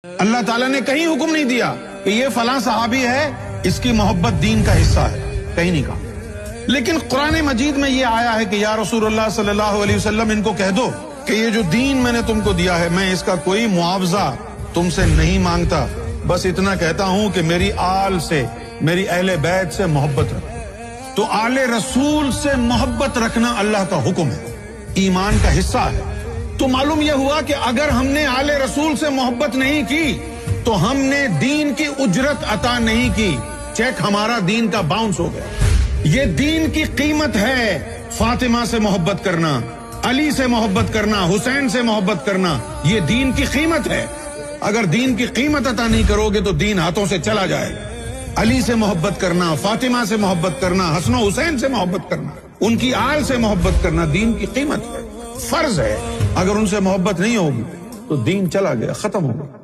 اللہ تعالیٰ نے کہیں حکم نہیں دیا کہ یہ فلاں صحابی ہے، اس کی محبت دین کا حصہ ہے، کہیں نہیں کہا۔ لیکن قرآن مجید میں یہ آیا ہے کہ یا رسول اللہ صلی اللہ علیہ وسلم ان کو کہہ دو کہ یہ جو دین میں نے تم کو دیا ہے میں اس کا کوئی معاوضہ تم سے نہیں مانگتا، بس اتنا کہتا ہوں کہ میری آل سے، میری اہل بیت سے محبت رکھو۔ تو آل رسول سے محبت رکھنا اللہ کا حکم ہے، ایمان کا حصہ ہے۔ تو معلوم یہ ہوا کہ اگر ہم نے آل رسول سے محبت نہیں کی تو ہم نے دین کی اجرت عطا نہیں کی، چیک ہمارا دین کا باؤنس ہو گیا۔ یہ دین کی قیمت ہے، فاطمہ سے محبت کرنا، علی سے محبت کرنا، حسین سے محبت کرنا، یہ دین کی قیمت ہے۔ اگر دین کی قیمت عطا نہیں کرو گے تو دین ہاتھوں سے چلا جائے گا۔ علی سے محبت کرنا، فاطمہ سے محبت کرنا، حسن و حسین سے محبت کرنا، ان کی آل سے محبت کرنا دین کی قیمت ہے، فرض ہے۔ اگر ان سے محبت نہیں ہوگی تو دین چلا گیا، ختم ہو گیا۔